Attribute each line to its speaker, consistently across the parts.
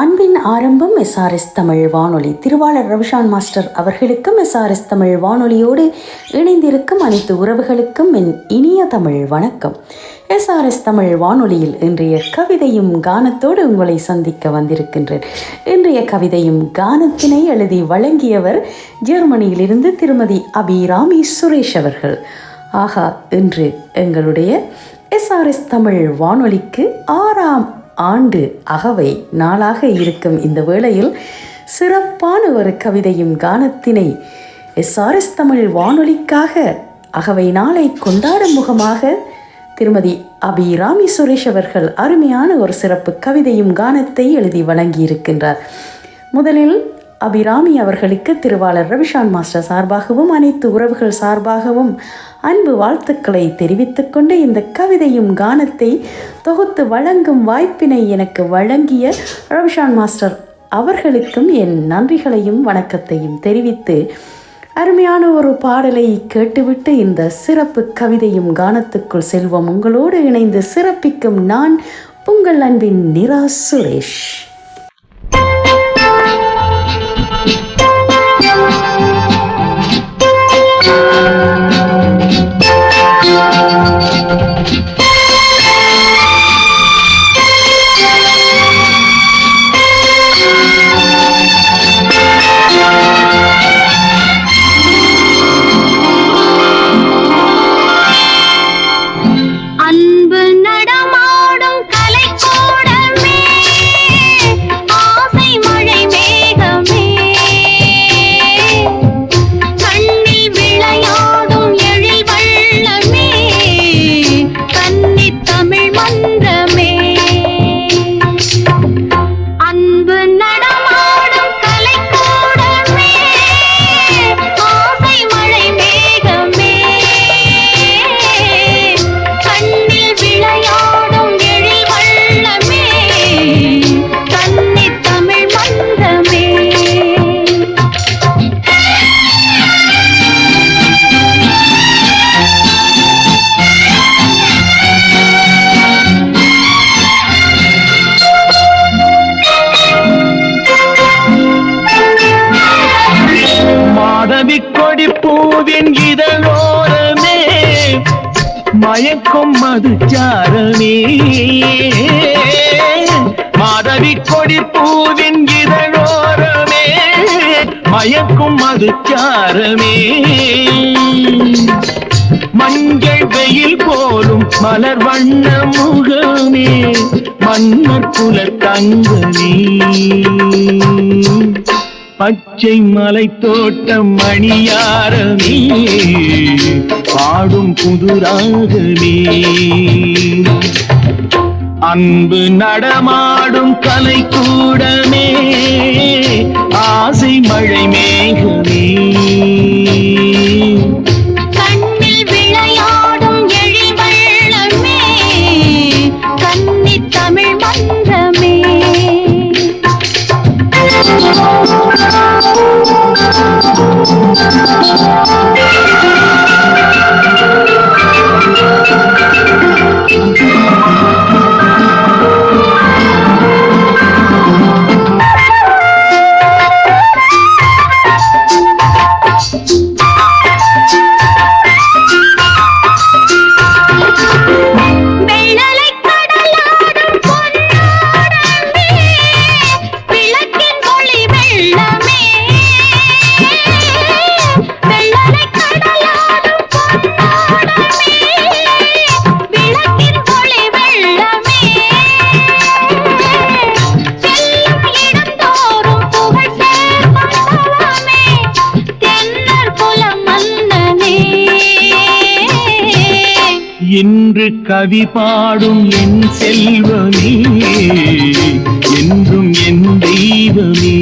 Speaker 1: அன்பின் ஆரம்பம் எஸ்ஆர்எஸ் தமிழ் வானொலி. திருவாளர் ரவிஷான் மாஸ்டர் அவர்களுக்கும் எஸ்ஆர்எஸ் தமிழ் வானொலியோடு இணைந்திருக்கும் அனைத்து உறவுகளுக்கும் என் இனிய தமிழ் வணக்கம். எஸ்ஆர்எஸ் தமிழ் வானொலியில் இன்றைய கவிதையும் கானத்தோடு உங்களை சந்திக்க வந்திருக்கின்றேன். இன்றைய கவிதையும் கானத்தினை எழுதி வழங்கியவர் ஜெர்மனியிலிருந்து திருமதி அபிராமி சுரேஷ் அவர்கள். ஆகா, இன்று எங்களுடைய எஸ்ஆர்எஸ் தமிழ் வானொலிக்கு 6ஆம் ஆண்டு அகவை நாளாக இருக்கும் இந்த வேளையில் சிறப்பான ஒரு கவிதையும் கானத்தினை எஸ்ஆர்எஸ் தமிழ் வானொலிக்காக அகவை நாளை கொண்டாடும் முகமாக திருமதி அபிராமி சுரேஷ் அவர்கள் அருமையான ஒரு சிறப்பு கவிதையும் கானத்தை எழுதி வழங்கியிருக்கின்றார். முதலில் அபிராமி அவர்களுக்கு திருவாளர் ரவிஷான் மாஸ்டர் சார்பாகவும் அனைத்து உறவுகள் சார்பாகவும் அன்பு வாழ்த்துக்களை தெரிவித்துக் கொண்டு இந்த கவிதையும் கானத்தை தொகுத்து வழங்கும் வாய்ப்பினை எனக்கு வழங்கிய ரவிஷான் மாஸ்டர் அவர்களுக்கும் என் நன்றிகளையும் வணக்கத்தையும் தெரிவித்து அருமையான ஒரு பாடலை கேட்டுவிட்டு இந்த சிறப்பு கவிதையும் கானத்துக்குள் செல்வோம். உங்களோடு இணைந்து சிறப்பிக்கும் நான் உங்கள் அன்பின் நிரா சுரேஷ்.
Speaker 2: மயக்கும் மதுச்சாரமே மாதவி கொடி பூவின் இதழோரமே மயக்கும் மதுச்சாரமே மஞ்சள் வெயில் போலும் மலர் வண்ண முகமே மன்னர் குலர் தங்கமே பச்சை மலை தோட்டம் மணியாரமே பாடும் புதுராகமே அன்பு நடமாடும் கலை கூடமே ஆசை மழை மேகமே
Speaker 3: கண்ணில் விளையாடும் எழில் வெள்ளமே கன்னி தமிழ் மன்றமே
Speaker 2: இன்று கவி பாடும் என் செல்வமே என்றும் என் தெய்வமே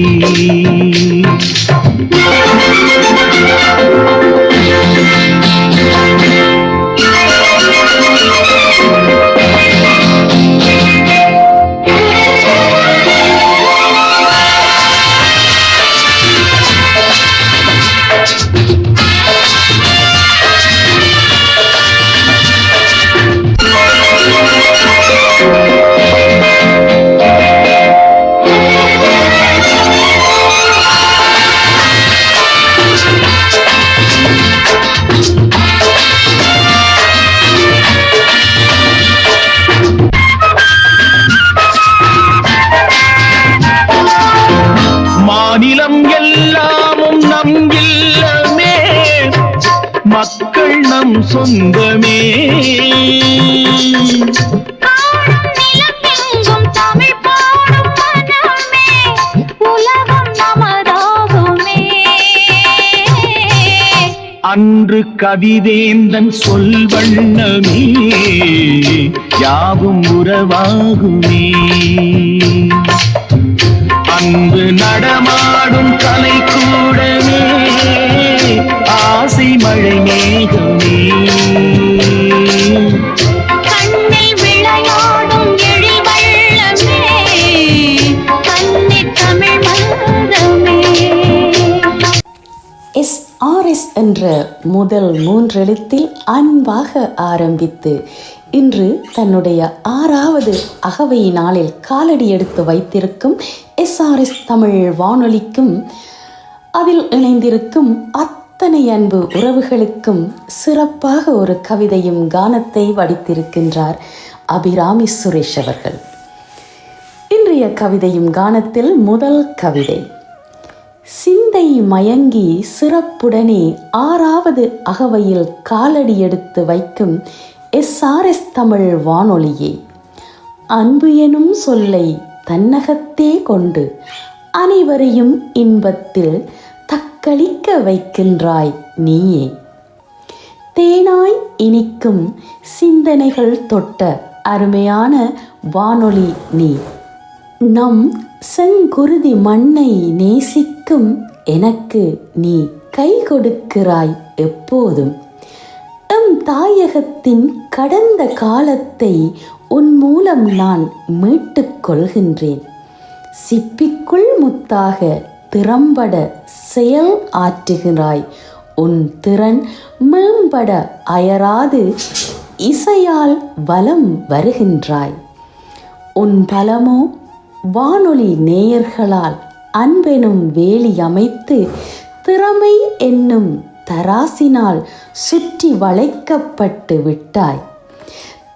Speaker 2: மக்கள் நம் சொந்தமே.
Speaker 3: காணும் நிலமெங்கும் தமிழ் பாடும் மனமே, உலகம் நமதாகுமே.
Speaker 2: அன்று கவிவேந்தன் சொல் வண்ணமே, யாவும் உறவாகுமே. அன்பு நடமாடும் கலை கூடமே, ஆசை மழை மேகமே.
Speaker 3: கண்ணில் விளையாடும் எழில் வள்ளமே, கன்னித் தமிழ் மன்றமே.
Speaker 1: SRS என்ற முதல் 3 எழுத்தில் அன்பாக ஆரம்பித்து இன்று தன்னுடைய 6வது அகவை நாளில் காலடி எடுத்து வைத்திருக்கும் SRS தமிழ் வானொலிக்கும் அதில் இணைந்திருக்கும் அத்தனை அன்பு உறவுகளுக்கும் சிறப்பாக ஒரு கவிதையும் கானத்தை வடித்திருக்கின்றார் அபிராமி சுரேஷ் அவர்கள். இன்றைய கவிதையும் கானத்தில் முதல் கவிதை, சிந்தை மயங்கி சிறப்புடனே 6வது அகவையில் காலடி எடுத்து வைக்கும் SRS தமிழ் வானொலியே, அன்பு எனும் சொல்லை தன்னகத்தே கொண்டு அனைவரையும் இன்பத்தில் தக்களிக்க வைக்கின்றாய் நீயே. தேனாய் இனிக்கும் சிந்தனைகள் தொட்ட அருமையான வானொலி நீ. நம் செங்குருதி மண்ணை நேசிக்கும் எனக்கு நீ கை கொடுக்கிறாய் எப்போதும். எம் தாயகத்தின் கடந்த காலத்தை உன் மூலம் நான் மீட்டுக் கொள்கின்றேன். சிப்பிக்குள் முத்தாக திறம்பட செயல் ஆற்றுகிறாய். உன் திறன் மேம்பட அயராது இசையால் வலம் வருகின்றாய். உன் பலமோ வானொலி நேயர்களால் அன்பெனும் வேலி அமைத்து திறமை என்னும் தராசினால் சுற்றி வளைக்கப்பட்டு விட்டாய்.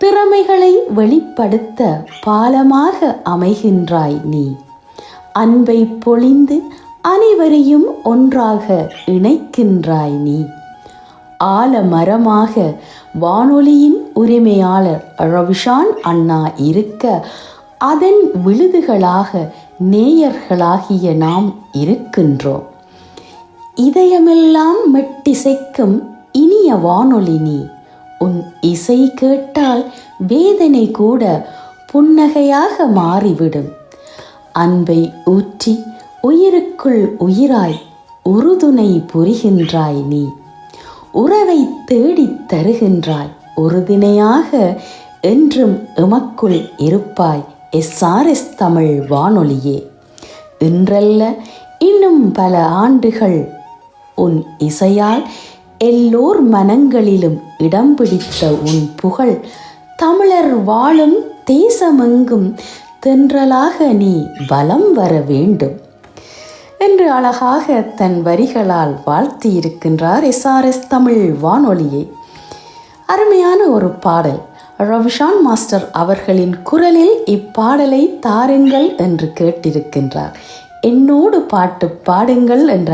Speaker 1: திறமைகளை வெளிப்படுத்த பாலமாக அமைகின்றாய் நீ. அன்பை பொழிந்து அனைவரையும் ஒன்றாக இணைக்கின்றாய் நீ. ஆலமரமாக வானொலியின் உரிமையாளர் ரவிஷான் அண்ணா இருக்க, அதன் விழுதுகளாக நேயர்களாகிய நாம் இருக்கின்றோம். இதயமெல்லாம் மெட்டிசைக்கும் இனிய வானொலி நீ. உன் இசை கேட்டால் வேதனை கூட புன்னகையாக மாறிவிடும். அன்பை ஊற்றி உயிருக்குள் உயிராய் உறுதுணை புரிகின்றாய் நீ. உறவை தேடித் தருகின்றாய். உறுதுணையாக என்றும் எமக்குள் இருப்பாய் SRS தமிழ் வானொலியே. இன்றல்ல இன்னும் பல ஆண்டுகள் உன் இசையால் எல்லோர் மனங்களிலும் இடம் பிடித்த உன் புகழ் தமிழர் வாழும் தேசமெங்கும் தென்றலாக நீ வலம் வர வேண்டும் என்று அழகாக தன் வரிகளால் வாழ்த்தியிருக்கின்றார் SRS தமிழ் வானொலியை. அருமையான ஒரு பாடல். ரவிஷான் மாஸ்டர் அவர்களின் குரலில் இப்பாடலை தாருங்கள் என்று கேட்டிருக்கின்றார். என்னோடு பாட்டு பாடுங்கள் என்ற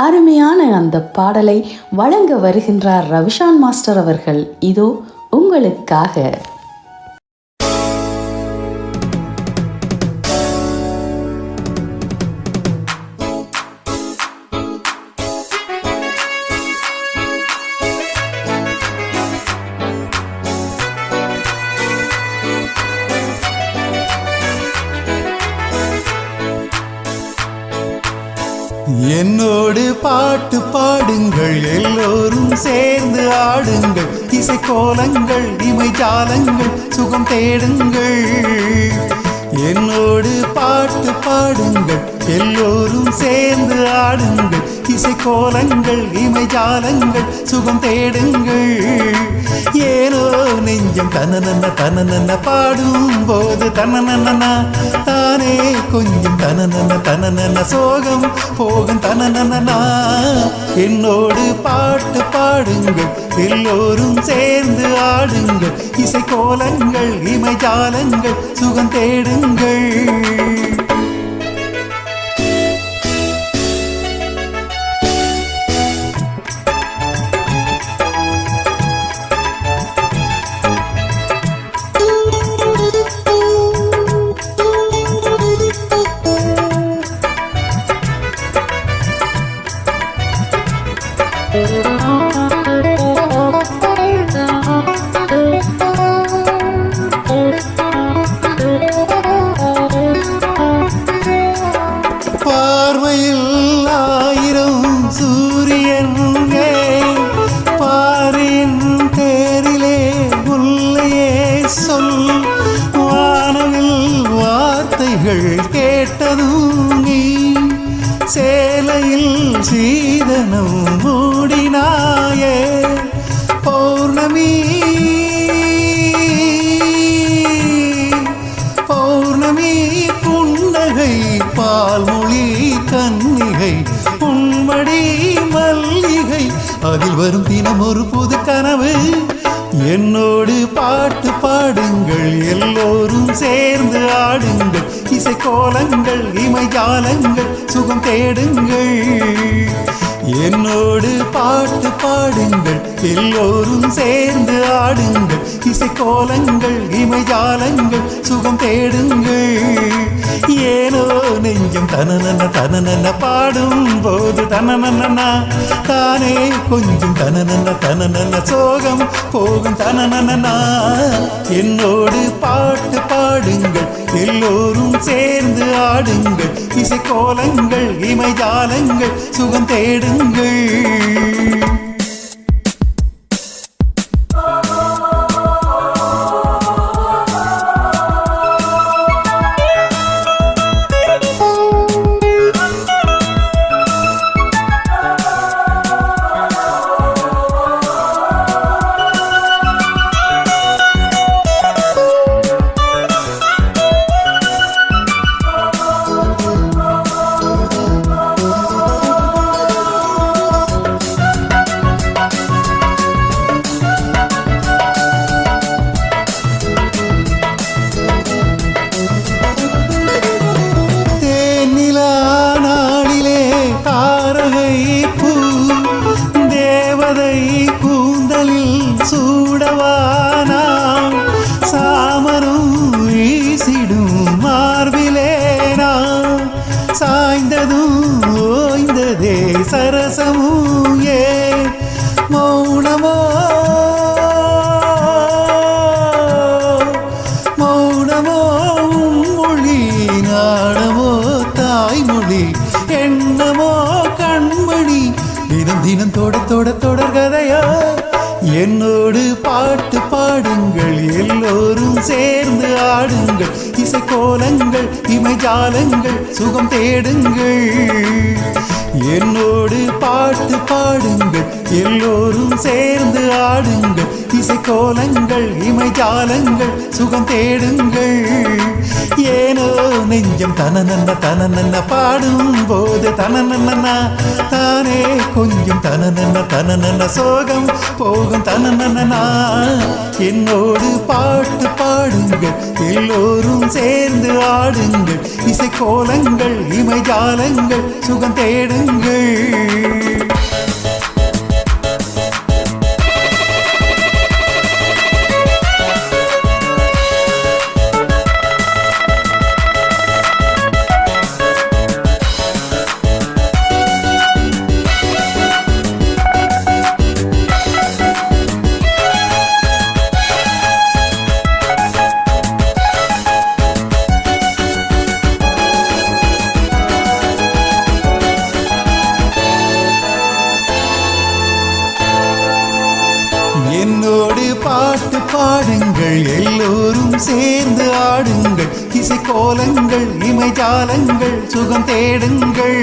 Speaker 1: அருமையான அந்த பாடலை வழங்க வருகின்றார் ரவிஷான் மாஸ்டர் அவர்கள். இதோ உங்களுக்காக.
Speaker 4: என்னோடு பாட்டு பாடுங்கள், எல்லோரும் சேர்ந்து ஆடுங்கள். இசைக்கோலங்கள் இமைஜாலங்கள் சுகம் தேடுங்கள். என்னோடு பாட்டு பாடுங்கள், எல்லோரும் சேர்ந்து ஆடுங்கள். இசைக்கோலங்கள் இமைஜாலங்கள் சுகம் தேடுங்கள். ஏனோ நெஞ்சம் தனநன்ன தனநன்ன பாடும் போது தனநன்னா தானே கொஞ்சம் தனநன்ன தனநன்ன சோகம் போகும் தனநன்னா. என்னோடு பாட்டு பாடுங்கள், எல்லோரும் சேர்ந்து ஆடுங்கள். இசைக்கோலங்கள் இமைஜாலங்கள் சுகம் தேடுங்கள். பார்வையில் ஆயிரம் சூரியன் பாரின் தேரிலே முல்லையே சொல் வானவில் வார்த்தைகள் கேட்டதும் நீ சேலையில் சீதனம் மூடினாயே பௌர்ணமி பௌர்ணமி புன்னகை பால்மொழி கன்னிகை உன்மடி மல்லிகை அதில் வரும் தினம் ஒரு புது கனவு என்னோடு பாட்டு பாடுங்கள் எல்லோரும் சேர்ந்து ஆடுங்கள் இசைக்கோலங்கள் இமைஜாலங்கள் சுகம் தேடுங்கள் என்னோடு பாட்டு பாடுங்கள் எல்லோரும் சேர்ந்து ஆடுங்கள் இசைக்கோலங்கள் இமைஜாலங்கள் சுகம் தேடுங்கள் ஏனோ நெஞ்சம் தனனன பாடும் போது தனனன தானே கொஞ்சம் தனனன சோகம் போகும் தனனனா என்னோடு பாட்டு பாடுங்கள் எல்லோரும் சேர்ந்து ஆடுங்கள் இசைக்கோலங்கள் இமைஜாலங்கள் சுகம் தேடுங்கள் சூடவானாம் சாமரும் வீசிடும் மார்பிலேனா சாய்ந்ததும் ஓய்ந்ததே சரசமும் ஏ மௌனமோ மௌனமோ மொழி நாடமோ தாய்மொழி எண்ணமோ கண்மணி தினம் தினம் தொடர்கதையா என்னோடு பாட்டு பாடுங்கள் எல்லோரும் சேர்ந்து ஆடுங்கள் இசைக்கோலங்கள் இமைஜாலங்கள் சுகம் தேடுங்கள் என்னோடு பாட்டு பாடுங்கள் எல்லோரும் சேர்ந்து ஆடுங்கள் இசைக்கோலங்கள் இமைஜாலங்கள் சுகம் தேடுங்கள் ஏனோ நெஞ்சம் தனனன்ன பாடும் போது தனனன்னா தானே கொஞ்சம் தனனன்ன சோகம் போகும் தனனன்னா என்னோடு பாட்டு பாடுங்கள் எல்லோரும் சேர்ந்து ஆடுங்கள் இசைக்கோலங்கள் இமைஜாலங்கள் சுகம் தேடுங்கள் என்னோடு பாட்டு பாடுங்கள் எல்லோரும் சேர்ந்து ஆடுங்கள் இசைக்கோலங்கள் இமைஜாலங்கள் சுகம் தேடுங்கள்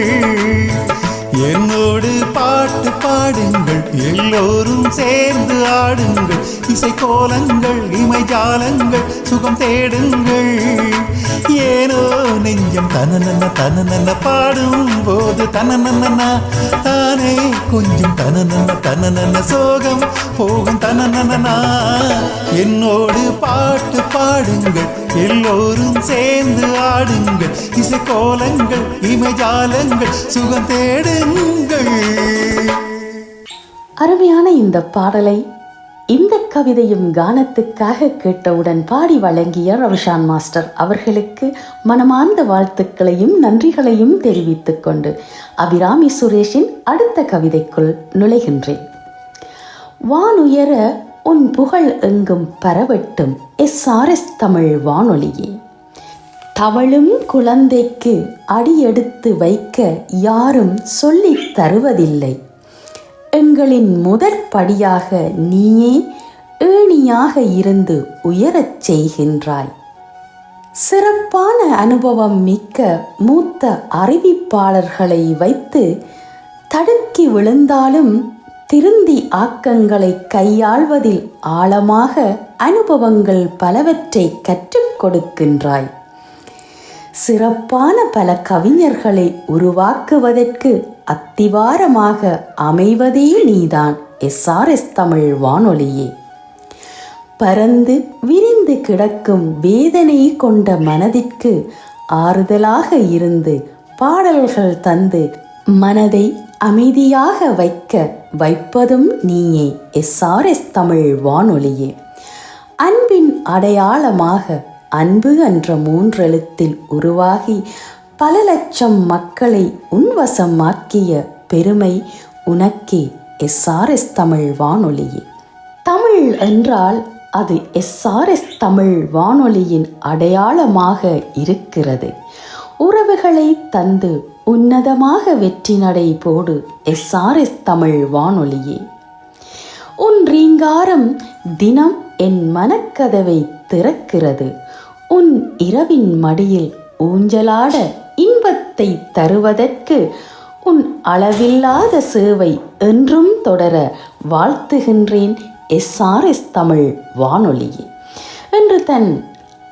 Speaker 4: என்னோடு பாட்டு பாடுங்கள் எல்லோரும் சேர்ந்து ஆடுங்கள் இசைக்கோலங்கள் இமைஜாலங்கள் சுகம் தேடுங்கள் ஏனோ நெஞ்சம் தனனன்ன பாடும் போது தனனன்னா தானே கொஞ்சம் தனனன்ன சோகம் போகும் தனனனா என்னோடு பாட்டு பாடுங்கள் எல்லோரும் சேர்ந்து ஆடுங்கள் இசைக்கோலங்கள் இமைஜாலங்கள் சுகம் தேடுங்கள்.
Speaker 1: அருமையான இந்த பாடலை இந்த கவிதையும் கானத்துக்காக கேட்டவுடன் பாடி வழங்கிய ரவிஷான் மாஸ்டர் அவர்களுக்கு மனமார்ந்த வாழ்த்துக்களையும் நன்றிகளையும் தெரிவித்துக் கொண்டு அபிராமி சுரேஷின் அடுத்த கவிதைக்குள் நுழைகின்றேன். வானுயர உன் புகழ் எங்கும் பரவட்டும் SRS தமிழ் வானொலியே. தவழும் குழந்தைக்கு அடியெடுத்து வைக்க யாரும் சொல்லித் தருவதில்லை. எங்களின் முதற்படியாக நீயே ஏணியாக இருந்து உயரச் செய்கின்றாய். சிறப்பான அனுபவம் மிக்க மூத்த அறிவிப்பாளர்களை வைத்து தடுக்கி விழுந்தாலும் திருந்தி ஆக்கங்களை கையாள்வதில் ஆழமாக அனுபவங்கள் பலவற்றை கற்றுக் கொடுக்கின்றாய். சிறப்பான பல கவிஞர்களை உருவாக்குவதற்கு அத்திவாரமாக அமைவதே நீதான் எஸ்ஆர்எஸ் தமிழ் வானொலியே. பரந்து விரிந்து கிடக்கும் வேதனை கொண்ட மனதிற்கு ஆறுதலாக இருந்து பாடல்கள் தந்து மனதை அமைதியாக வைப்பதும் நீயே எஸ்ஆர்எஸ் தமிழ் வானொலியே. அன்பின் அடையாளமாக அன்பு என்ற 3 எழுத்தில் உருவாகி பல லட்சம் மக்களை உன்வசமாக்கிய பெருமை உனக்கே எஸ்ஆர்எஸ் தமிழ் வானொலியே. தமிழ் என்றால் அது எஸ்ஆர்எஸ் தமிழ் வானொலியின் அடையாளமாக இருக்கிறது. உறவுகளை தந்து உன்னதமாக வெற்றி நடை போடு எஸ்ஆர்எஸ் தமிழ் வானொலியே. உன் ரீங்காரம் தினம் என் மனக்கதவை திறக்கிறது. உன் இரவின் மடியில் ஊஞ்சலாட இன்பத்தை தருவதற்கு உன் அளவில்லாத சேவை என்றும் தொடர வாழ்த்துகின்றேன் எஸ்ஆர்எஸ் தமிழ் வானொலியே என்று தன்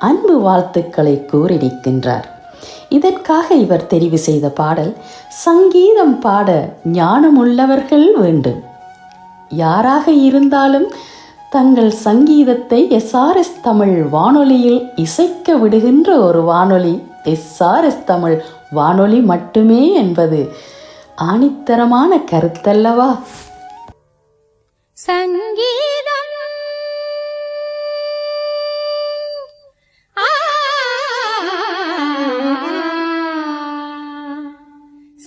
Speaker 1: அன்பு வாழ்த்துக்களை கூறியிருக்கின்றார். இதற்காக இவர் தெரிவு செய்த பாடல் சங்கீதம் பாட ஞானமுள்ளவர்கள் வேண்டும். யாராக இருந்தாலும் தங்கள் சங்கீதத்தை எஸ்ஆர்எஸ் தமிழ் வானொலியில் இசைக்க விடுகின்ற ஒரு வானொலி எஸ்ஆர்எஸ் தமிழ் வானொலி மட்டுமே என்பது ஆணித்தரமான கருத்தல்லவா?
Speaker 3: சங்கீதம்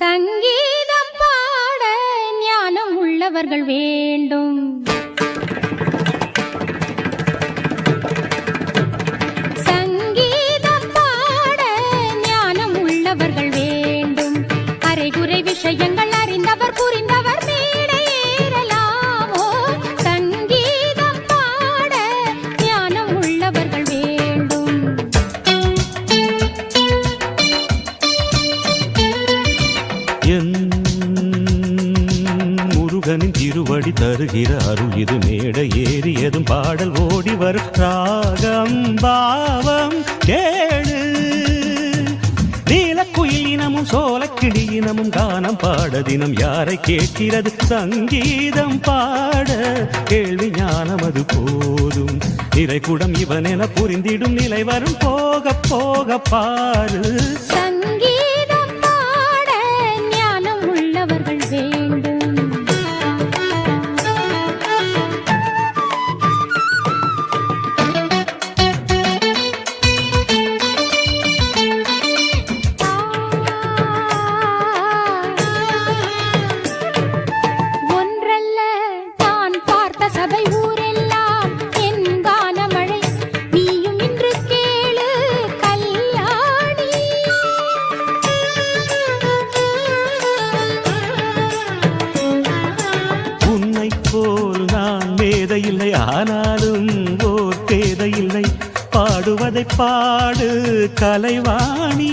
Speaker 3: சங்கீதம் பாட ஞானம் உள்ளவர்கள் வேண்டும். சங்கீதம் பாட ஞானம் உள்ளவர்கள் வேண்டும். அரைகுறை விஷயங்கள் அறிந்தவர் புரிந்தவர் மேடை ஏறலாமோ. சங்கீதம் பாட ஞானம் உள்ளவர்கள் வேண்டும்.
Speaker 5: என் முருகனின் திருவடி தருகிற அருள் இது. மேடை ஏறியதும் பாடல் ஓடி வரும் ராகம் பாவம் கேளு. நீலக்குயில் இனமும் சோலக்கிளி இனமும் கானம் பாட தினம் யாரை கேட்கிறது? சங்கீதம் பாட கேள்வி ஞானம் அது போதும். நிறைகுடம் இவன் என புரிந்திடும் நிலை வரும் போக போக பாரு.
Speaker 3: சங்கீதம் பாட ஞானம் உள்ளவர்கள் வேண்டும். ஒன்றல்ல நான் பார்த்த சபை ஊரெல்லாம் என் கானமழை. நீயும் இன்று கேளு கல்யாணி.
Speaker 5: உன்னை போல் நான் மேதையில்லை, ஆனாலும் ஓர் பேதையில்லை. பாடுவதை பாடு கலைவாணி.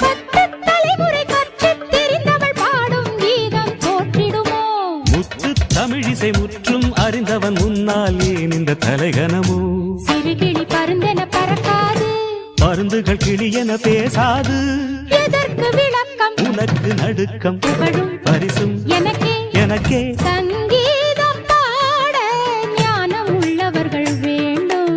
Speaker 3: பத்துத் தலைமுறை கற்றுத் தெரிந்தவள் பாடும் கீதம் தோற்றிடுமோ?
Speaker 5: முத்து தமிழிசை முற்றும் அறிந்தவன் முன்னால் ஏன் இந்த தலைகனமோ?
Speaker 3: சிறுகிளி பருந்தென பறக்காது,
Speaker 5: மருந்துகள் கிளியென பேசாது.
Speaker 3: எதற்கு விளக்கம்?
Speaker 5: உனக்கு நடுக்கம்
Speaker 3: புகழும்
Speaker 5: பரிசும்
Speaker 3: எனக்கே.
Speaker 5: எனக்கே.
Speaker 3: சங்கீதம் பாட ஞானம் உள்ளவர்கள் வேண்டும்.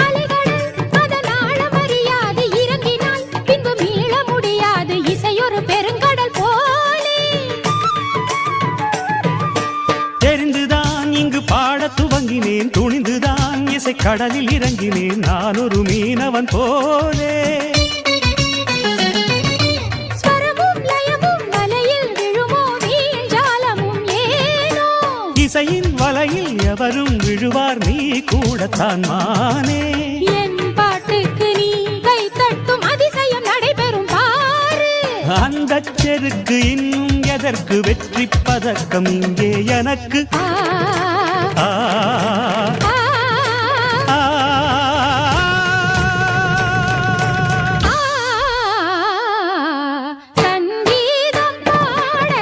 Speaker 3: அலைகளில் அதன் ஆழம் அறியாது இறங்கினாய்.
Speaker 5: கடலில் இறங்கினேன் நான் ஒரு மீனவன் போலே.
Speaker 3: ஸ்வரமும் லயமும் வலையில் விழுமோ வீழ்ஜாலமும் ஏனோ.
Speaker 5: இசையின் வலையில் எவரும் விழுவார் நீ கூடத்தான் மானே.
Speaker 3: என் பாட்டுக்கு நீ கை தட்டும் அதிசயம் நடைபெறும் பாரு.
Speaker 5: அந்த செருக்கு இன்னும் எதற்கு வெற்றி பதக்கம் இங்கே எனக்கு.
Speaker 3: ஆ,
Speaker 5: ஆ,
Speaker 3: ஆ,
Speaker 5: ஆ.
Speaker 3: ஆ. சங்கீதம் பாட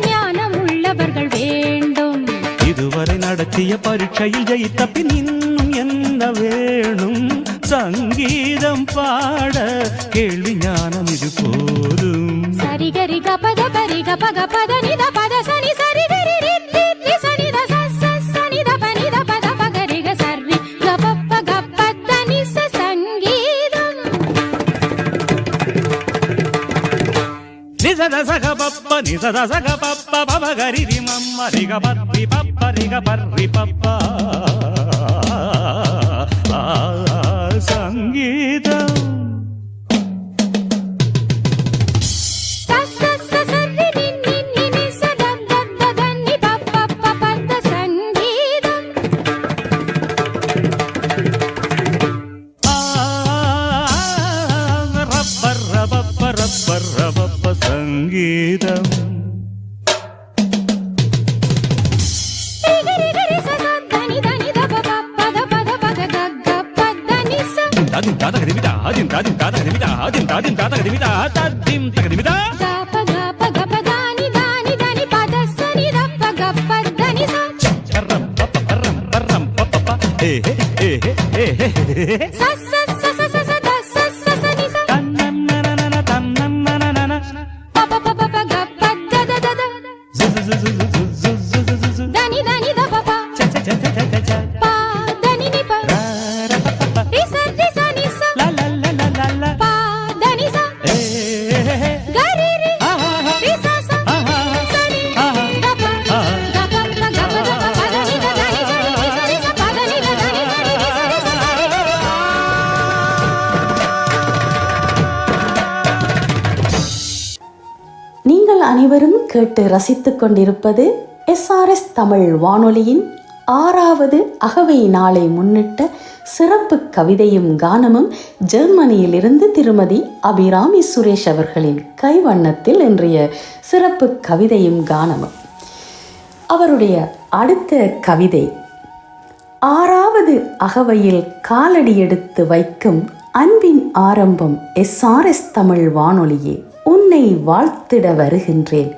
Speaker 3: ஞானம் உள்ளவர்கள் வேண்டும்.
Speaker 5: இதுவரை நடத்திய பரீட்சையில் ஜெயித்த பின் இன்னும் என்ன வேணும்? சங்கீதம் பாட கேள்வி ஞானம் இது போதும்.
Speaker 3: சரிகரி கபத பரிக பக பத நித பத சனி சரிகரி ரித்தி ரி சனி த ச ச சனி த பனி த பத பகரி க சரி கபப்ப கப்பத நி ச சங்கீதம்.
Speaker 5: நிசத சக பப்ப நிசத சக பப்ப பபகரி ரி மம்ம ரிக பப்பி பப்ப ரிக பர்ரி பப்பா. சங்கீதம்
Speaker 3: ச ச ச சரி நி நி நி நி ச த த த த நி ப ப ப பத சங்கீதம்.
Speaker 5: ரப்பர் ரபப்ப ரப்பர் ரபப்ப சங்கீதம்.
Speaker 3: ரிகரி ரிகரி ச ச த நி த நி த ப ப பத பத பக க க பத நி ச.
Speaker 5: தாதிம் தாதக நிமிதா ஆதிம் தாதிம் தாதக நிமிதா ஆதிம் தாதிம் தாதக நிமிதா தாதிம் தக நிமிதா.
Speaker 3: க ப க ப க ப த நி த நி த நி பத ச நி த ப க பத நி ச.
Speaker 5: பர்ரம் பப்ப பர்ரம் பர்ரம் பப்ப ஏ ஏ ஏ ஏ.
Speaker 3: ச ச ச ச ச ச த ச ச ச நி ச.
Speaker 5: தன்னன்னனனன தன்னன்னனனன
Speaker 3: ப ப ப ப ப க ப த த த த.
Speaker 5: ஜு ஜு ஜு ஜு ஜு ஜு ஜு ஜு ஜு ஜு.
Speaker 3: த நி த ப ப.
Speaker 5: ச ச ச ச ச ச.
Speaker 3: ப த நி நி ப.
Speaker 5: ரா ரா பப்ப
Speaker 3: ரி ச நி ச.
Speaker 5: லா லா லா லா லா லா.
Speaker 3: ப த நி ச.
Speaker 5: ஏ
Speaker 3: க ரி ரி.
Speaker 5: ஆஹா
Speaker 3: ரி ச ச.
Speaker 5: ஆஹா
Speaker 3: ச ரி.
Speaker 5: ஆஹா
Speaker 3: க ப. க ப ப க ப த ப ப த நி த த நி ச ரி ரி ச ரி ச ப த நி த த நி ச ரி ரி ச ரி ச ச ரி ரி ரி ச.
Speaker 1: நீங்கள் அனைவரும் கேட்டு ரசித்துக் கொண்டிருப்பது எஸ்ஆர்எஸ் தமிழ் வானொலியின் 6வது அகவை நாளை முன்னிட்ட சிறப்பு கவிதையும் கானமும் ஜெர்மனியிலிருந்து திருமதி அபிராமி சுரேஷ் அவர்களின் கைவண்ணத்தில் இன்றைய சிறப்பு கவிதையும் கானமும். அவருடைய அடுத்த கவிதை 6வது அகவையில் காலடி எடுத்து வைக்கும் அன்பின் ஆரம்பம் எஸ்ஆர்எஸ் தமிழ் வானொலியே, உன்னை வாழ்த்திட வருகின்றேன்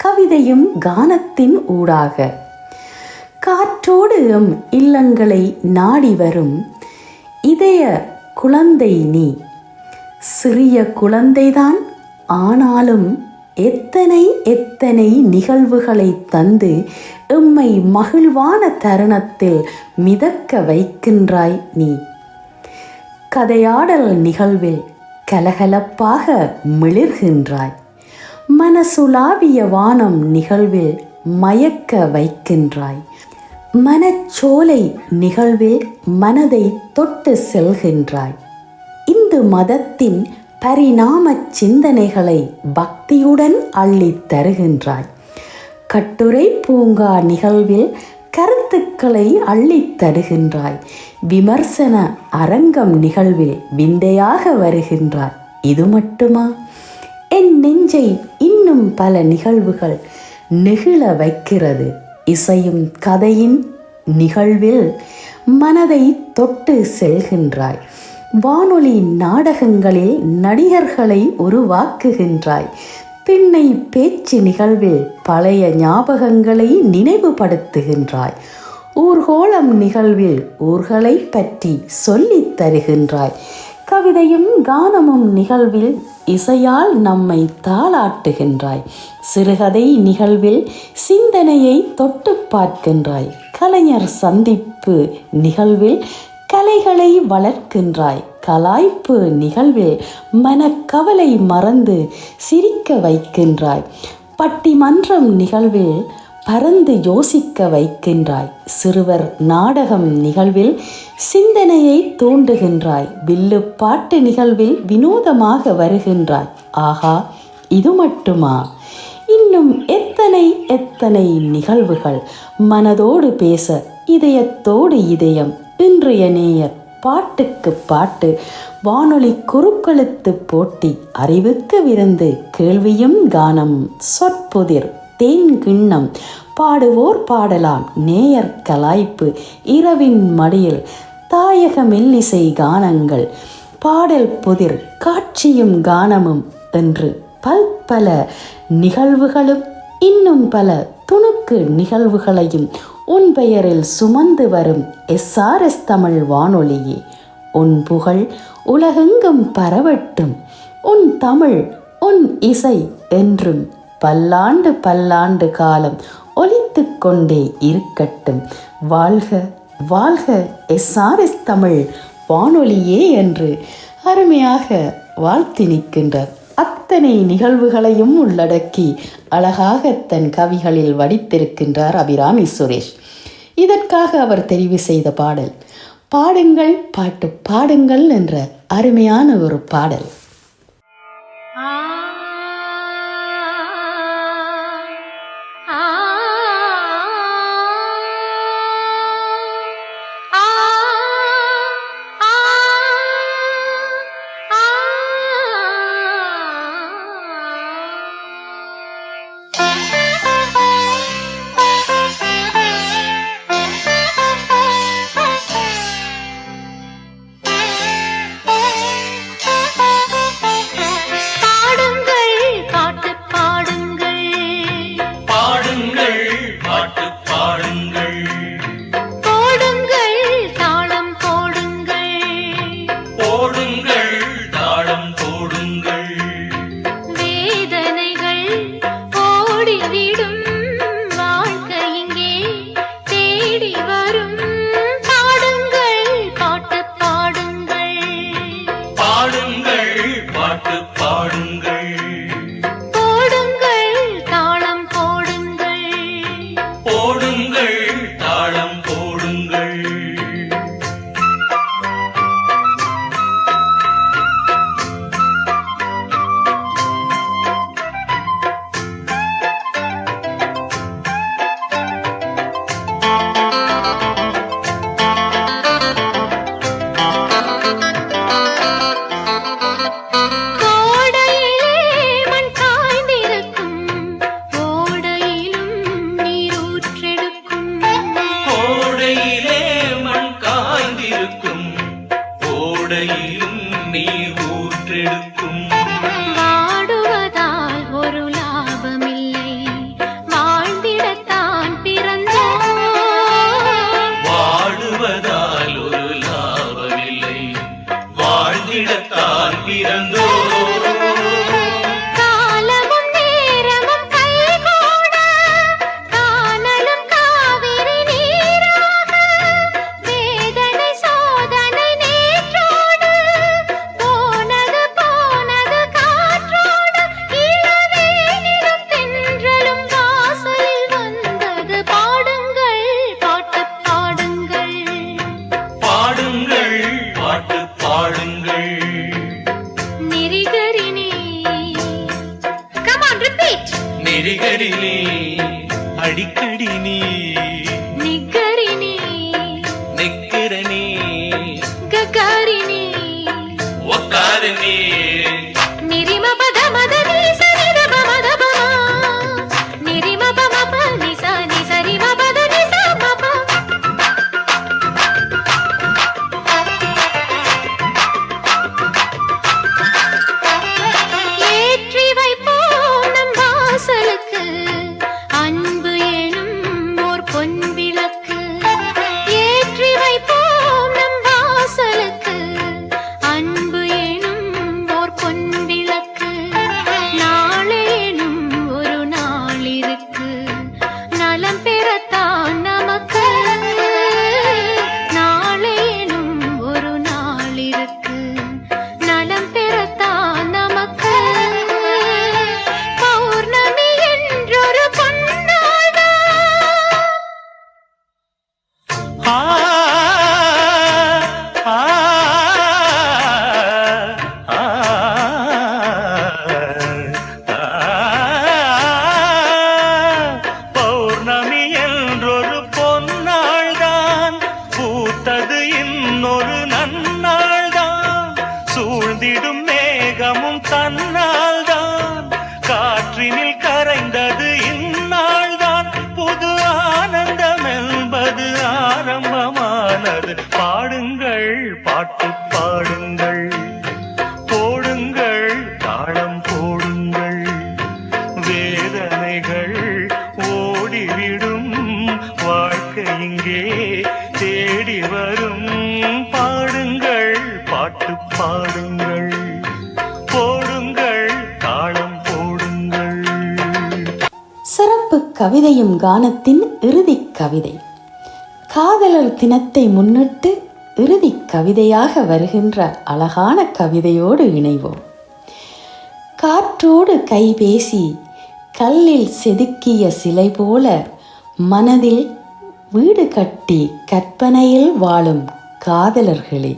Speaker 1: கவிதையும் கானத்தின் ஊடாக. காற்றோடு எம் இல்லங்களை நாடி வரும் இதய குழந்தை நீ. சிறிய குழந்தைதான், ஆனாலும் எத்தனை எத்தனை நிகழ்வுகளை தந்து எம்மை மகிழ்வான தருணத்தில் மிதக்க வைக்கின்றாய் நீ. கதையாடல் நிகழ்வில் கலகலப்பாக மிளிர்கின்றாய். மனசுலாவிய வானம் நிகழ்வில் மயக்க வைக்கின்றாய். மனச்சோலை நிகழ்வில் மனதை தொட்டு செல்கின்றாய். இந்து மதத்தின் பரிணாம சிந்தனைகளை பக்தியுடன் அள்ளித் தருகின்றாய். கட்டுரை பூங்கா நிகழ்வில் கருத்துக்களை அள்ளித் தருகின்றாய். விமர்சன அரங்கம் நிகழ்வில் விந்தையாக வருகின்றாய். இது மட்டுமா? என் நெஞ்சை இன்னும் பல நிகழ்வுகள் நெகிழ வைக்கிறது. இசையும் கதையின் நிகழ்வில் மனதை தொட்டு செல்கின்றாய். வானொலி நாடகங்களில் நடிகர்களை உருவாக்குகின்றாய். திண்ணை பேச்சு நிகழ்வில் பழைய ஞாபகங்களை நினைவுபடுத்துகின்றாய். ஊர்கோலம் நிகழ்வில் ஊர்களை பற்றி சொல்லித் தருகின்றாய். கவிதையும் கானமும் நிகழ்வில் இசையால் நம்மை தாளாட்டுகின்றாய். சிறுகதை நிகழ்வில் சிந்தனையை தொட்டு பார்க்கின்றாய். கலைஞர் சந்திப்பு நிகழ்வில் கலைகளை வளர்க்கின்றாய். கலாய்ப்பு நிகழ்வில் மனக்கவலை மறந்து சிரிக்க வைக்கின்றாய். பட்டிமன்றம் நிகழ்வில் பரந்து யோசிக்க வைக்கின்றாய். சிறுவர் நாடகம் நிகழ்வில் சிந்தனையை தூண்டுகின்றாய். வில்லு பாட்டு நிகழ்வில் வினோதமாக வருகின்றாய். ஆகா, இது மட்டுமா? இன்னும் எத்தனை எத்தனை நிகழ்வுகள் மனதோடு பேச இதயத்தோடு இதயம். இன்றைய நேயர் பாட்டுக்கு பாட்டு, வானொலி குறுக்கெழுத்து போட்டி, அறிவுக்கு விருந்து, கேள்வியும் கானமும், சொற்புதிர், தேன் கிண்ணம், பாடுவோர் பாடலாம், நேயர் கலாய்ப்பு, இரவின் மடியில், தாயக மெல்லிசை கானங்கள், பாடல் புதிர், காட்சியும் கானமும் என்று பல்பல நிகழ்வுகளும் இன்னும் பல துணுக்கு நிகழ்வுகளையும் உன் பெயரில் சுமந்து வரும் SRS தமிழ் வானொலியே, உன் புகழ் உலகெங்கும் பரவட்டும். உன் தமிழ், உன் இசை என்றும் பல்லாண்டு பல்லாண்டு காலம் ஒலித்து கொண்டே இருக்கட்டும். வாழ்க வாழ்க SRS தமிழ் வானொலியே என்று அருமையாக வாழ்த்தி நிற்கின்றார். அத்தனை நிகழ்வுகளையும் உள்ளடக்கி அழகாக தன் கவிகளில் வடித்திருக்கின்றார் அபிராமி சுரேஷ். இதற்காக அவர் தெரிவு செய்த பாடல் பாடுங்கள் பாட்டு பாடுங்கள் என்ற அருமையான ஒரு பாடல்.
Speaker 3: அன்பு எனும் ஓர் பொன்
Speaker 5: என்பது ஆரம்பமானது. பாடுங்கள் பாட்டு பாடுங்கள், போடுங்கள் தாளம் போடுங்கள், வேதனைகள் ஓடிவிடும், வாழ்க்கை இங்கே தேடி வரும். பாடுங்கள் பாட்டு பாடுங்கள், போடுங்கள் தாளம் போடுங்கள்.
Speaker 1: சிறப்பு கவிதையும் கானத்தின் இறுதிக் கவிதை. காதலர் தினத்தை முன்னிட்டு இறுதிக் கவிதையாக வருகின்ற அழகான கவிதையோடு இணைவோம். காற்றோடு கைபேசி கல்லில் செதுக்கிய சிலை போல மனதில் வீடு கட்டி கற்பனையில் வாழும் காதலர்களே.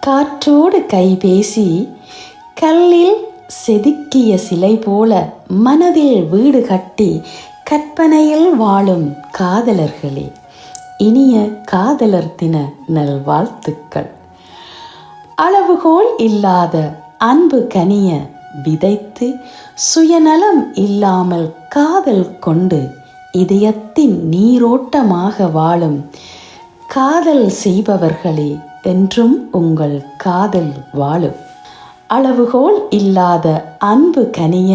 Speaker 1: காற்றோடு கைபேசி கல்லில் செதுக்கிய சிலை போல மனதில் வீடு கட்டி கற்பனையில் வாழும் காதலர்களே, இனிய காதலர் தின நல்வாழ்த்துக்கள். அளவுகோல் இல்லாத அன்பு கனிய விதைத்து சுயநலம் இல்லாமல் காதல் கொண்டு இதயத்தின் நீரோட்டமாக வாழும் காதல் செய்பவர்களே, என்றும் உங்கள் காதல் வாழும். அளவுகோல் இல்லாத அன்பு கனிய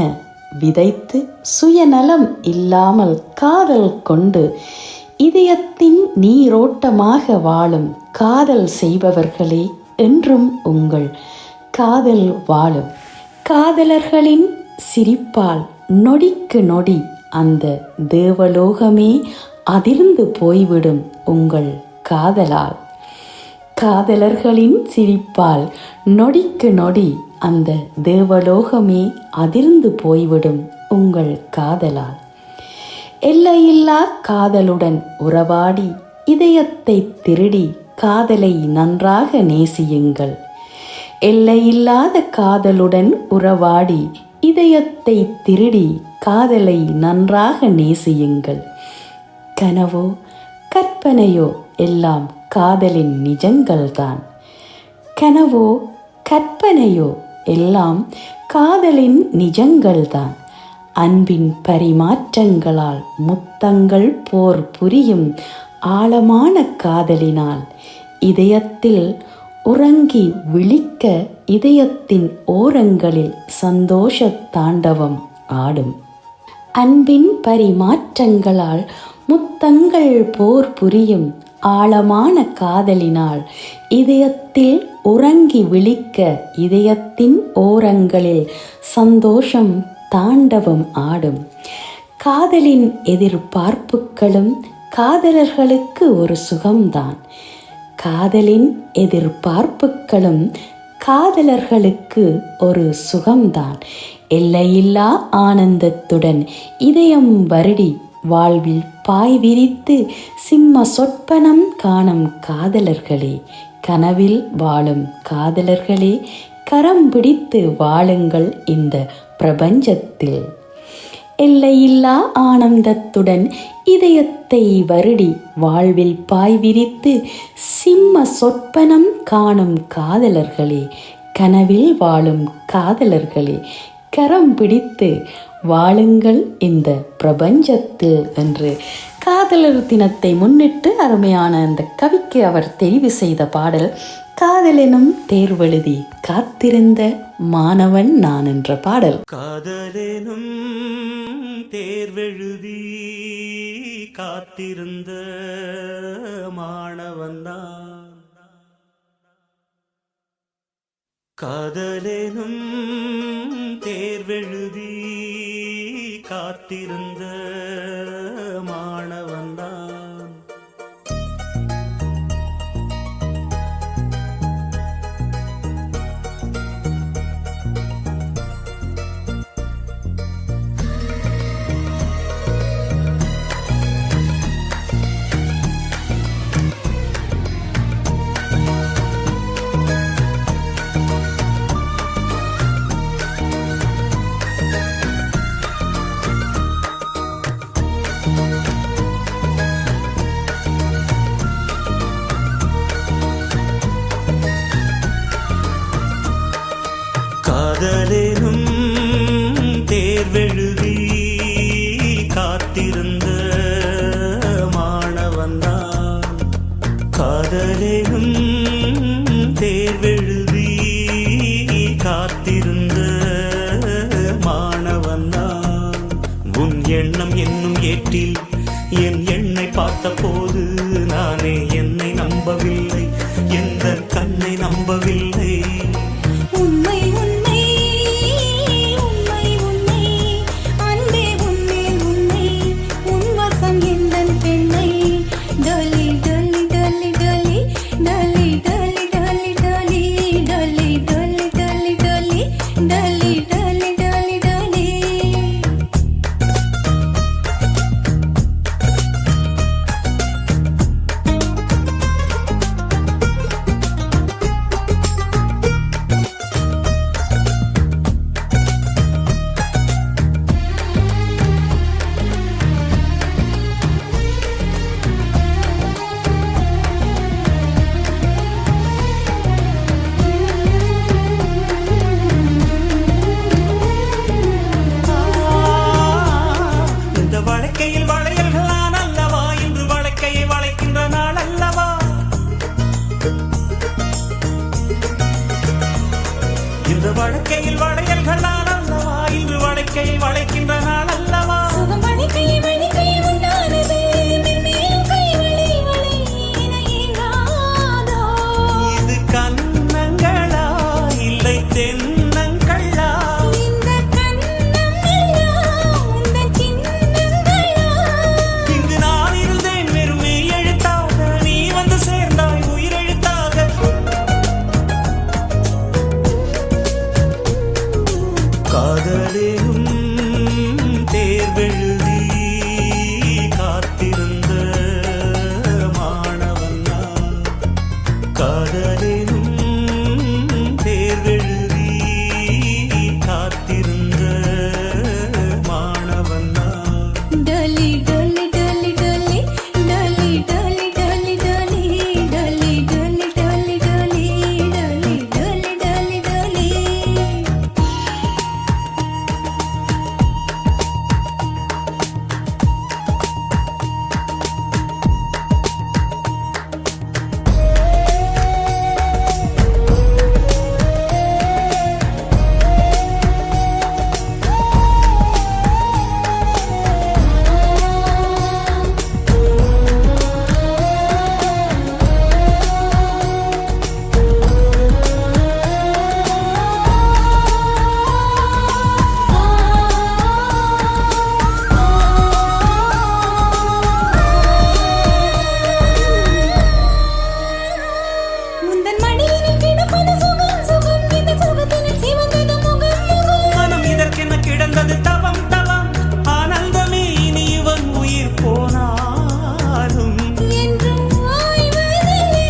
Speaker 1: விதைத்து சுயநலம் இல்லாமல் காதல் கொண்டு இதயத்தின் நீரோட்டமாக வாழும் காதல் செய்பவர்களே, என்றும் உங்கள் காதல் வாழும். காதலர்களின் சிரிப்பால் நொடிக்கு நொடி அந்த தேவலோகமே அதிர்ந்து போய்விடும் உங்கள் காதலால். காதலர்களின் சிரிப்பால் நொடிக்கு நொடி அந்த தேவலோகமே அதிர்ந்து போய்விடும் உங்கள் காதலால். எல்லையில்லா காதலுடன் உறவாடி இதயத்தை திருடி காதலை நன்றாக நேசியுங்கள். எல்லையில்லாத காதலுடன் உறவாடி இதயத்தை திருடி காதலை நன்றாக நேசியுங்கள். கனவோ கற்பனையோ எல்லாம் காதலின் நிஜங்கள்தான். கனவோ கற்பனையோ எல்லாம் காதலின் நிஜங்கள்தான். அன்பின் பரிமாற்றங்களால் முத்தங்கள் போர் புரியும் ஆழமான காதலினால் இதயத்தில் உறங்கி விழிக்க இதயத்தின் ஓரங்களில் சந்தோஷ தாண்டவம் ஆடும். அன்பின் பரிமாற்றங்களால் முத்தங்கள் போர் புரியும் ஆழமான காதலினால் இதயத்தில் உறங்கி விழிக்க இதயத்தின் ஓரங்களில் சந்தோஷம் தாண்டவம் ஆடும். காதலின் எதிர்பார்ப்புகளும் காதலர்களுக்கு ஒரு சுகம்தான். காதலின் எதிர்பார்ப்புகளும் காதலர்களுக்கு ஒரு சுகம்தான். எல்லையில்லா ஆனந்தத்துடன் இதயம் வருடி வாழ்வில் பாய் விரித்து சிம்ம சொற்பனம் காணும் காதலர்களே, கனவில் வாழும் காதலர்களே, கரம் பிடித்து வாழுங்கள் இந்த பிரபஞ்சத்தில். எல்லையில்லா ஆனந்தத்துடன் இதயத்தை வருடி வாழ்வில் பாய் விரித்து சிம்ம சொற்பனம் காணும் காதலர்களே, கனவில் வாழும் காதலர்களே, கரம் பிடித்து வாழுங்கள் இந்த பிரபஞ்சத்தில் என்று காதலர் தினத்தை முன்னிட்டு அருமையான அந்த கவிக்கு அவர் தெரிவு செய்த பாடல் காதலெனும் தேர்வெழுதி காத்திருந்த மாணவன் நான் என்ற பாடல்.
Speaker 5: காதலெனும் தேர்வெழுதி காத்திருந்த மாணவன்தான். காதலெனும் தேர்வெழுதி காத்திருந்த மாணவன்தான். காதலிலும் தேர்வெழுதி காத்திருந்த மாணவன் நான். உன் எண்ணம் என்னும் ஏற்றில் என் எண்ணை பார்த்த போது நானே என்னை நம்பவில்லை, எந்த கண்ணை நம்பவில்லை.
Speaker 3: உண்மை உண்மை உண்மை உண்மை அன்பே உண்மை உண்மை உன் வசம் எந்தன் பெண்ணை டலி டலி டலி டலி டலி டலி டலி டலி டலி டலி டலி டலி டலி டலி டலி டலி.
Speaker 5: இந்த வழக்கையில் வளையல்கள் நான் அல்லவா, இன்று வழக்கையை வளைக்கின்ற நாள் அல்லவா. இந்த வழக்கையில் வளையல்கள் நான் அல்லவா, இன்று வழக்கையை வளைக்கின்ற நாள் அல்லவா.
Speaker 3: சுகம் வழிக்கை வழிக்கை உண்டானது மென்மேலும் கை வழி வழி இணையாதோ.
Speaker 5: இது கன்னங்களா இல்லை தென்னங்களா,
Speaker 3: இந்த கண்ணம் எல்லாம் உந்தன் சின்னங்களா.
Speaker 5: இங்கு நான் இருந்தேன் வெறும் மெய் எழுத்தாக, நீ வந்து சேர்ந்தாய் உயிரெழுத்தாக. காதலிலும் தேர்வெழுதி காத்திருந்த மாணவன் நான். காதலிலும் தேர்வெழுதி காத்திருந்த மாணவன் நான்.
Speaker 3: டலி டலி டலி டலி டலி டலி டலி டலி டலி டலி டலி டலி டலி டலி டலி டலி. உந்தன் மடியினில் கிடப்பது சுகம் சுகம், இந்த சுகத்தினில் சிவந்தது முகம் முகம்.
Speaker 5: மனம் இதற்கென கிடந்தது தவம் தவம், ஆனந்தமே இனி இவன் உயிர் போனாலும்.
Speaker 3: என்றும் ஓய்வதில்லை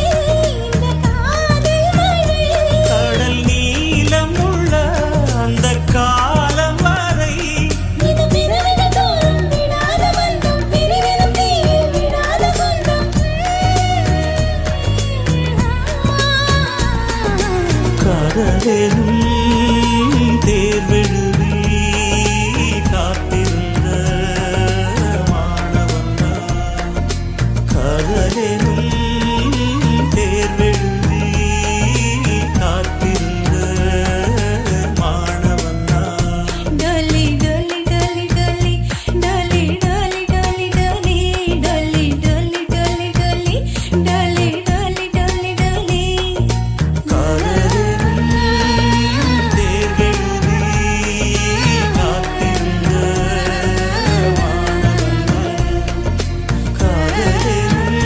Speaker 3: இந்த காதல் மழை.
Speaker 5: கடல் நீளம் உள்ள அந்த காலம் வரை
Speaker 3: இது பிறவிகள் தோறும் விடாத பந்தம், பிரிவினும் தீயில் விடாத சொந்தம்.
Speaker 5: காதலும் தேர்வெழுதி காத்திருந்த மாணவன் நான். காதலும் தேர்வெழுதி காத்திருந்த மாணவன் நான்.
Speaker 3: டலி டலி டலி டலி டலி டலி டலி டலி டலி டலி டலி டலி டலி டலி டலி டலி.
Speaker 5: காதலும் தேர்வெழுதி காத்திருந்த மாணவன் நான். காதலும்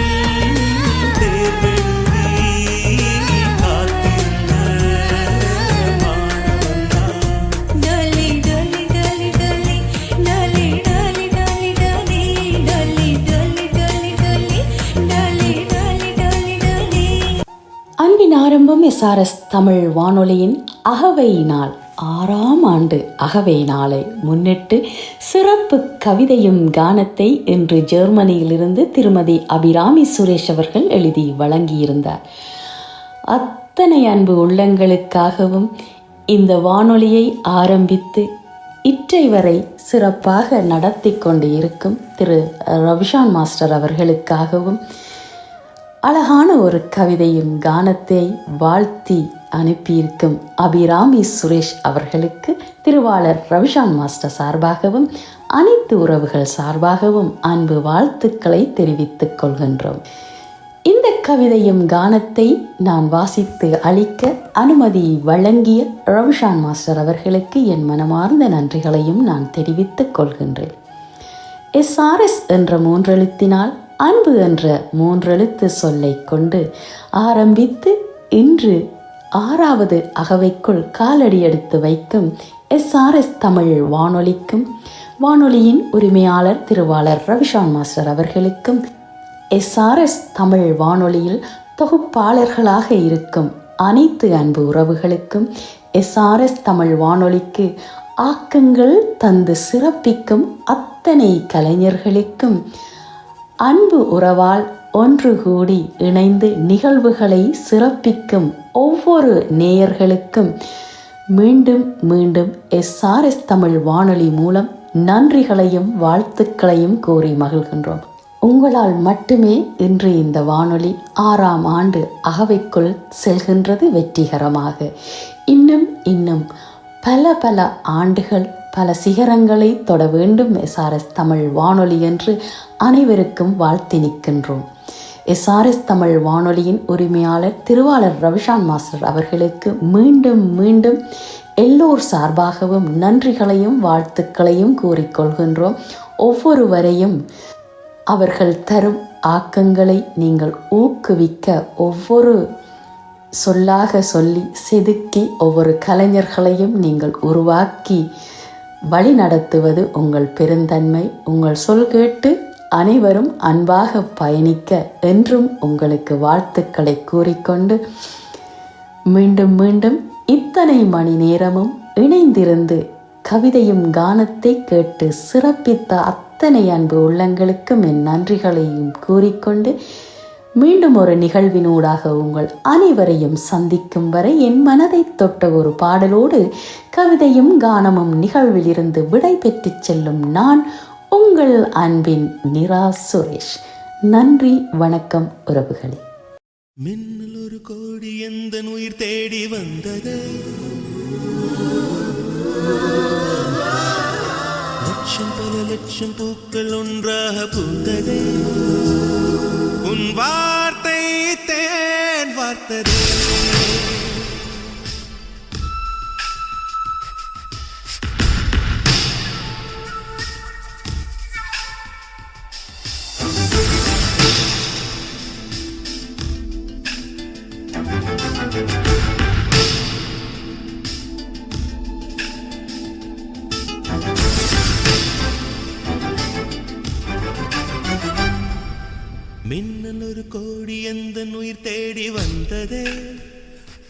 Speaker 5: தேர்வெழுதி காத்திருந்த மாணவன் நான்.
Speaker 3: டலி டலி டலி டலி டலி டலி டலி டலி டலி டலி டலி டலி டலி டலி டலி.
Speaker 1: அன்பின் ஆரம்பம் எஸ்ஆர்எஸ் தமிழ் வானொலியின் அகவை நாள் 6ஆம் ஆண்டு அகவை நாளை முன்னிட்டு சிறப்பு கவிதையும் கானத்தை இன்று ஜெர்மனியிலிருந்து திருமதி அபிராமி சுரேஷ் அவர்கள் எழுதி வழங்கியிருந்தார். அத்தனை அன்பு உள்ளங்களுக்காகவும் இந்த வானொலியை ஆரம்பித்து இற்றை வரை சிறப்பாக நடத்தி கொண்டு இருக்கும் திரு ரவிஷான் மாஸ்டர் அவர்களுக்காகவும் அழகான ஒரு கவிதையும் கானத்தை வாழ்த்தி அனுப்பியிருக்கும் அபிராமி சுரேஷ் அவர்களுக்கு திருவாளர் ரவிஷான் மாஸ்டர் சார்பாகவும் அனைத்து உறவுகள் சார்பாகவும் அன்பு வாழ்த்துக்களை தெரிவித்துக் கொள்கின்றோம். இந்த கவிதையும் கானத்தை நான் வாசித்து அளிக்க அனுமதி வழங்கிய ரவிஷான் மாஸ்டர் அவர்களுக்கு என் மனமார்ந்த நன்றிகளையும் நான் தெரிவித்துக் கொள்கின்றேன். SRS என்ற மூன்றெழுத்தினால் அன்பு என்ற மூன்றெழுத்து சொல்லை கொண்டு ஆரம்பித்து இன்று 6வது அகவைக்குள் காலடி எடுத்து வைக்கும் SRS தமிழ் வானொலிக்கும் வானொலியின் உரிமையாளர் திருவாளர் ரவிஷான் மாஸ்டர் அவர்களுக்கும் SRS தமிழ் வானொலியில் தொகுப்பாளர்களாக இருக்கும் அனைத்து அன்பு உறவுகளுக்கும் SRS தமிழ் வானொலிக்கு ஆக்கங்கள் தந்து சிறப்பிக்கும் அத்தனை கலைஞர்களுக்கும் அன்பு உறவால் ஒன்று கூடி இணைந்து நிகழ்வுகளை சிறப்பிக்கும் ஒவ்வொரு நேயர்களுக்கும் மீண்டும் மீண்டும் SRS தமிழ் வானொலி மூலம் நன்றிகளையும் வாழ்த்துக்களையும் கூறி மகிழ்கின்றோம். உங்களால் மட்டுமே இன்று இந்த வானொலி 6ஆம் ஆண்டு அகவைக்குள் செல்கின்றது வெற்றிகரமாக. இன்னும் பல ஆண்டுகள் பல சிகரங்களை தொட வேண்டும் SRS தமிழ் வானொலி என்று அனைவருக்கும் வாழ்த்தி நிற்கின்றோம். SRS தமிழ் வானொலியின் உரிமையாளர் திருவாளர் ரவிஷான் மாஸ்டர் அவர்களுக்கு மீண்டும் எல்லோர் சார்பாகவும் நன்றிகளையும் வாழ்த்துக்களையும் கூறிக்கொள்கின்றோம். ஒவ்வொருவரையும் அவர்கள் தரும் ஆக்கங்களை நீங்கள் ஊக்குவிக்க ஒவ்வொரு சொல்லாக சொல்லி செதுக்கி ஒவ்வொரு கலைஞர்களையும் நீங்கள் உருவாக்கி வழி நடத்துவது உங்கள் பெருந்தன்மை. உங்கள் சொல் கேட்டு அனைவரும் அன்பாக பயணிக்க என்றும் உங்களுக்கு வாழ்த்துக்களை கூறிக்கொண்டு மீண்டும் இத்தனை மணி நேரமும் இணைந்திருந்து கவிதையும் கானத்தை கேட்டு சிறப்பித்த அத்தனை அன்பு உள்ளங்களுக்கும் என் நன்றிகளையும் கூறிக்கொண்டு மீண்டும் ஒரு நிகழ்வினூடாக உங்கள் அனைவரையும் சந்திக்கும் வரை என் மனதை தொட்ட ஒரு பாடலோடு கவிதையும் கானமும் நிகழ்விலிருந்து விடை பெற்று செல்லும் நான் உங்கள் அன்பின் நிரா சுரேஷ். நன்றி, வணக்கம் உறவுகளே.
Speaker 6: மின்னல் ஒரு கோடி எந்த உயிர் தேடி வந்தது, லட்சம் பல லட்சம் பூக்கள் ஒன்றாக பூத்தது, உன் வார்த்தை தேன் வார்த்தது. மின்னல் ஒரு கோடி எந்த உயிர் தேடி வந்ததே,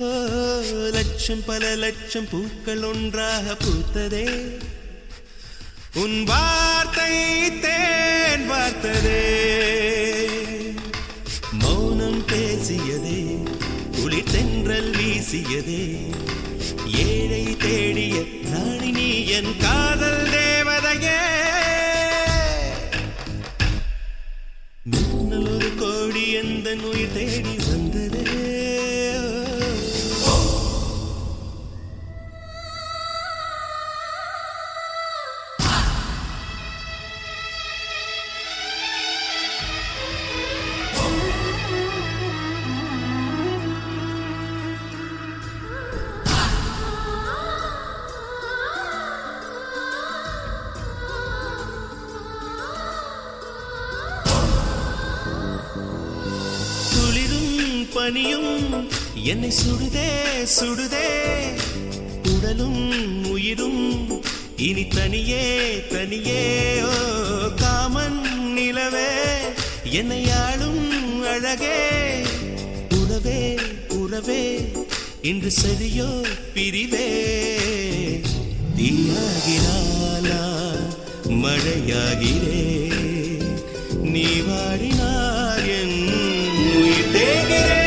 Speaker 6: ஓ லட்சம் பல லட்சம் பூக்கள் ஒன்றாக பூத்ததே, உன் வார்த்தை தேன் வார்த்ததே. மௌனம் பேசியதே, குளிர் தென்றல் வீசியதே, ஏழை தேடிய ராணி நீ என் காதல் தேவதையே. மின்னல் ஒரு கோடி எந்த உயிர் தேடி வந்ததே. பனியும் என்னை சுடுதே சுடுதே, உடலும் உயிரும் இனி தனியே தனியே. ஓ காமன் நிலவே என்னை ஆளும் அழகே, உறவே உறவே இன்று சரியோ பிரிவே. தீயாகினாலா மழையாகிறே, நீ வாடினார் என் உயிர் தேகிறே.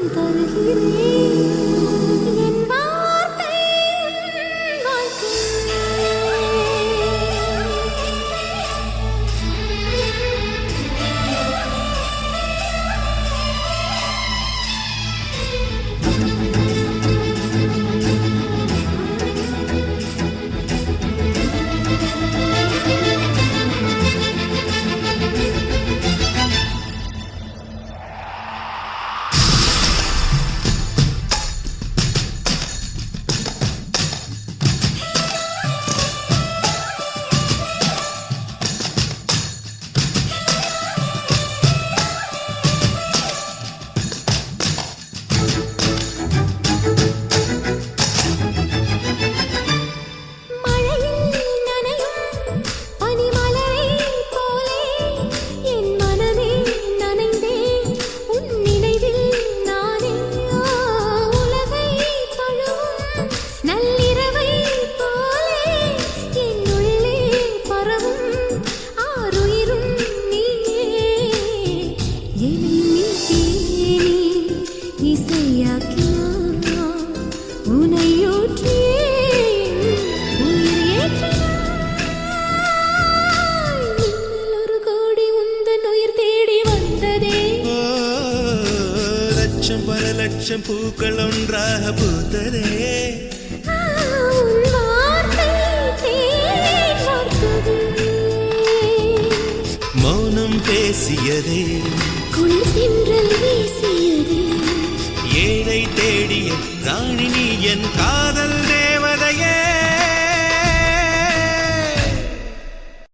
Speaker 3: தருகிறேன் வாழ்கிறேன் என் வார்த்தை வாழ்க்கை
Speaker 6: லட்சம் பல லட்சம் பூக்கள் ஒன்றாக பூத்ததே மௌனம் பேசியதே
Speaker 3: குளிர்தென்றல் வீசியதே
Speaker 6: ஏழை தேடிய ராணி நீ என் காதல்